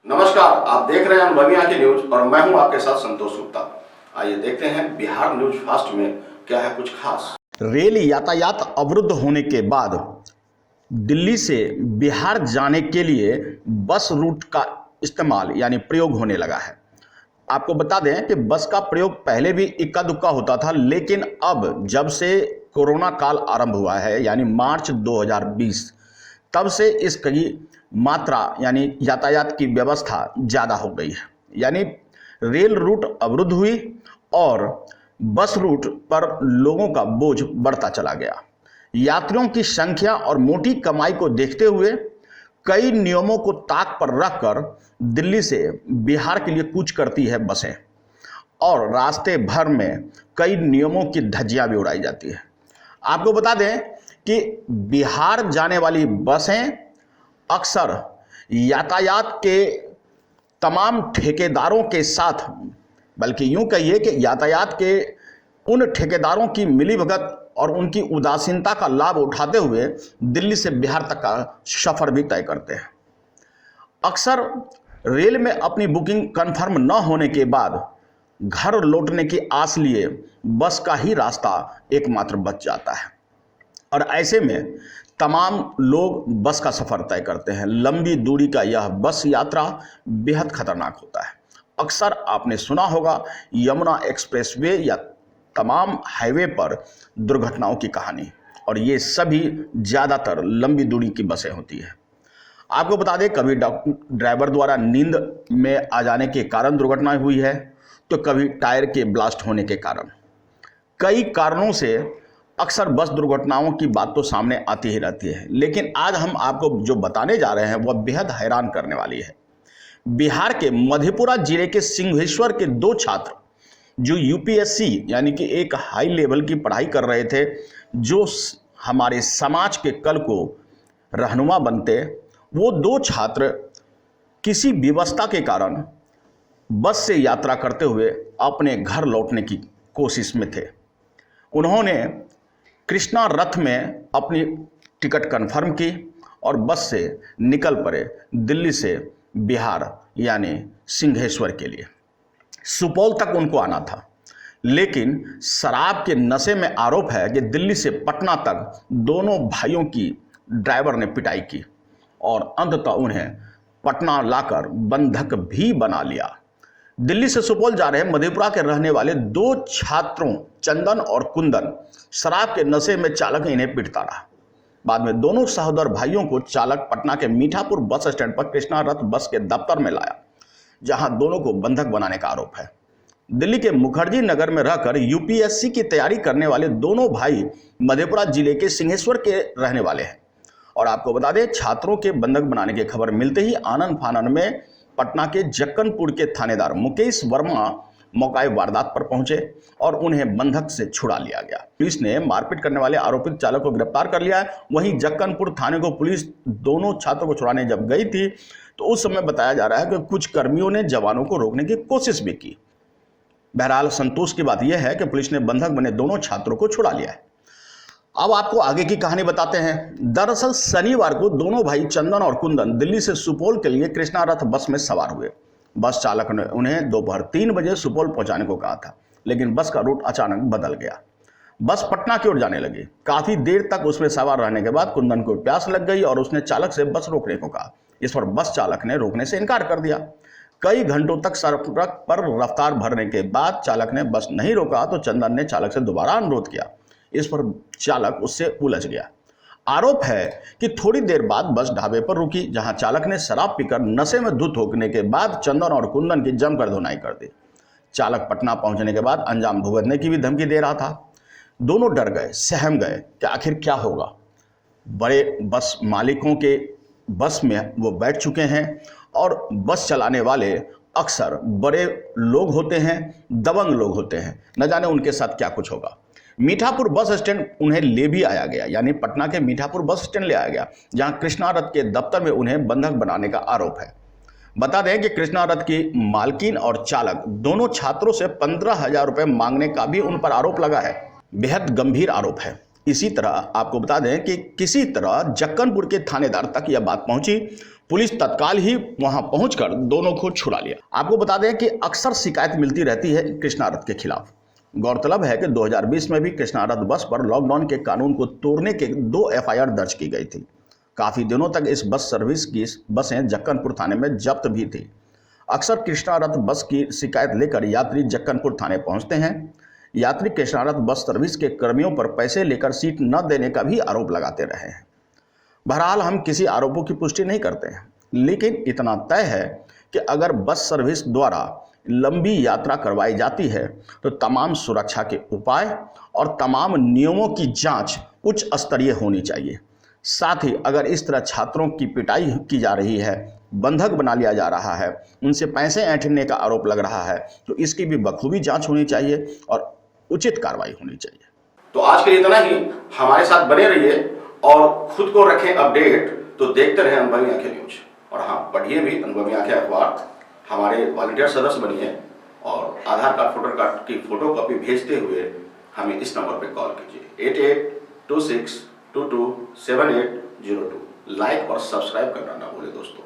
नमस्कार, आप देख रहे हैं अनुभवी आंखें न्यूज और मैं हूं आपके साथ संतोष गुप्ता। आइए देखते हैं बिहार न्यूज फास्ट में क्या है कुछ खास। रेल यातायात अवरुद्ध होने के बाद दिल्ली से बिहार जाने के लिए बस रूट का इस्तेमाल यानी प्रयोग होने लगा है। आपको बता दें कि बस का प्रयोग पहले भी इक्का दुक्का होता था, लेकिन अब जब से कोरोना काल आरंभ हुआ है यानी मार्च 2020, तब से इसकी मात्रा यानी यातायात की व्यवस्था ज़्यादा हो गई है। यानी रेल रूट अवरुद्ध हुई और बस रूट पर लोगों का बोझ बढ़ता चला गया। यात्रियों की संख्या और मोटी कमाई को देखते हुए कई नियमों को ताक पर रखकर दिल्ली से बिहार के लिए कूच करती है बसें और रास्ते भर में कई नियमों की धज्जियां भी उड़ाई जाती है। आपको बता दें कि बिहार जाने वाली बसें अक्सर यातायात के तमाम ठेकेदारों के साथ, बल्कि यूं कहिए कि यातायात के उन ठेकेदारों की मिलीभगत और उनकी उदासीनता का लाभ उठाते हुए दिल्ली से बिहार तक का सफर भी तय करते हैं। अक्सर रेल में अपनी बुकिंग कंफर्म न होने के बाद घर लौटने की आस लिए बस का ही रास्ता एकमात्र बच जाता है और ऐसे में तमाम लोग बस का सफर तय करते हैं। लंबी दूरी का यह बस यात्रा बेहद खतरनाक होता है। अक्सर आपने सुना होगा यमुना एक्सप्रेसवे या तमाम हाईवे पर दुर्घटनाओं की कहानी, और ये सभी ज़्यादातर लंबी दूरी की बसें होती है। आपको बता दें, कभी ड्राइवर द्वारा नींद में आ जाने के कारण दुर्घटना हुई है, तो कभी टायर के ब्लास्ट होने के कारण। कई कारणों से अक्सर बस दुर्घटनाओं की बात तो सामने आती ही रहती है, लेकिन आज हम आपको जो बताने जा रहे हैं वह बेहद हैरान करने वाली है। बिहार के मधेपुरा जिले के सिंहेश्वर के दो छात्र जो यूपीएससी यानी कि एक हाई लेवल की पढ़ाई कर रहे थे, जो हमारे समाज के कल को रहनुमा बनते, वो दो छात्र किसी व्यवस्था के कारण बस से यात्रा करते हुए अपने घर लौटने की कोशिश में थे। उन्होंने कृष्णा रथ में अपनी टिकट कंफर्म की और बस से निकल पड़े दिल्ली से बिहार यानी सिंहेश्वर के लिए। सुपौल तक उनको आना था, लेकिन शराब के नशे में आरोप है कि दिल्ली से पटना तक दोनों भाइयों की ड्राइवर ने पिटाई की और अंततः उन्हें पटना लाकर बंधक भी बना लिया। दिल्ली से सुपौल जा रहे मधेपुरा के रहने वाले दो छात्रों चंदन और कुंदन शराब के नशे में चालक इन्हें पीटता रहा। बाद में दोनों सहोदर भाइयों को चालक पटना के मीठापुर बस स्टैंड पर कृष्णा रथ बस के दफ्तर में लाया, जहां दोनों को बंधक बनाने का आरोप है। दिल्ली के मुखर्जी नगर में रहकर यूपीएससी की तैयारी करने वाले दोनों भाई मधेपुरा जिले के सिंहेश्वर के रहने वाले हैं। और आपको बता दें, छात्रों के बंधक बनाने की खबर मिलते ही आनन फानन में पटना के जक्कनपुर के थानेदार मुकेश वर्मा मौके वारदात पर पहुंचे और उन्हें बंधक से छुड़ा लिया गया। पुलिस ने मारपीट करने वाले आरोपित चालक को गिरफ्तार कर लिया है। वहीं जक्कनपुर थाने को पुलिस दोनों छात्रों को छुड़ाने जब गई थी तो उस समय बताया जा रहा है कि कुछ कर्मियों ने जवानों को रोकने की कोशिश भी की। बहरहाल संतोष की बात यह है कि पुलिस ने बंधक बने दोनों छात्रों को छुड़ा लिया है। अब आपको आगे की कहानी बताते हैं। दरअसल शनिवार को दोनों भाई चंदन और कुंदन दिल्ली से सुपौल के लिए कृष्णा रथ बस में सवार हुए। बस चालक ने उन्हें दोपहर 3 बजे सुपौल पहुंचाने को कहा था, लेकिन बस का रूट अचानक बदल गया। बस पटना की ओर जाने लगी। काफी देर तक उसमें सवार रहने के बाद कुंदन को प्यास लग गई और उसने चालक से बस रोकने को कहा। इस पर बस चालक ने रोकने से इनकार कर दिया। कई घंटों तक सड़क पर रफ्तार भरने के बाद चालक ने बस नहीं रोका तो चंदन ने चालक से दोबारा अनुरोध किया। इस पर चालक उससे उलझ गया। आरोप है कि थोड़ी देर बाद बस ढाबे पर रुकी, जहां चालक ने शराब पीकर नशे में धुत होने के बाद चंदन और कुंदन की जमकर धुनाई कर दी। चालक पटना पहुंचने के बाद अंजाम भुगतने की भी धमकी दे रहा था। दोनों डर गए, सहम गए कि आखिर क्या होगा। बड़े बस मालिकों के बस में वो बैठ चुके हैं और बस चलाने वाले अक्सर बड़े लोग होते हैं, दबंग लोग होते हैं, न जाने उनके साथ क्या कुछ होगा। मीठापुर बस स्टैंड उन्हें ले भी आया गया, यानी पटना के मीठापुर बस स्टैंड ले आया गया, जहां कृष्णा रथ के दफ्तर में उन्हें बंधक बनाने का आरोप है। बता दें कि कृष्णा रथ की मालकिन और चालक दोनों छात्रों से 15,000 रुपए मांगने का भी उन पर आरोप लगा है। बेहद गंभीर आरोप है। इसी तरह आपको बता दें कि किसी तरह जक्कनपुर के थानेदार तक यह बात पहुंची। पुलिस तत्काल ही वहां पहुंचकर दोनों को छुड़ा लिया। आपको बता दें कि अक्सर शिकायत मिलती रहती है कृष्णारथ के खिलाफ। गौरतलब है कि 2020 में भी कृष्णारथ बस पर लॉकडाउन के कानून को तोड़ने के 2 एफआईआर दर्ज की गई थी। काफी दिनों तक इस बस सर्विस की बसें जक्कनपुर थाने में जब्त भी थी। अक्सर कृष्णारथ बस की शिकायत लेकर यात्री जक्कनपुर थाने पहुंचते हैं। यात्री कृष्णारथ बस सर्विस के कर्मियों पर पैसे लेकर सीट न देने का भी आरोप लगाते रहे हैं। बहरहाल हम किसी आरोपों की पुष्टि नहीं करते हैं, लेकिन इतना तय है कि अगर बस सर्विस द्वारा लंबी यात्रा करवाई जाती है तो तमाम सुरक्षा के उपाय और तमाम नियमों की जांच उच्च स्तरीय होनी चाहिए। साथ ही अगर इस तरह छात्रों की पिटाई की जा रही है, बंधक बना लिया जा रहा है, उनसे पैसे ऐंठने का आरोप लग रहा है, तो इसकी भी बखूबी जांच होनी चाहिए और उचित कार्रवाई होनी चाहिए। तो आज के लिए इतना ही। हमारे साथ बने रहिए और खुद को रखें अपडेट। तो देखते रहें अनुभवी आंखें न्यूज, और हाँ, पढ़िए भी अनुभवी आंखें अखबार। हमारे वॉलंटियर सदस्य बनिए और आधार कार्ड, वोटर कार्ड की फोटो कॉपी भेजते हुए हमें इस नंबर पर कॉल कीजिए 8826227802। लाइक और सब्सक्राइब करना ना भूलें दोस्तों।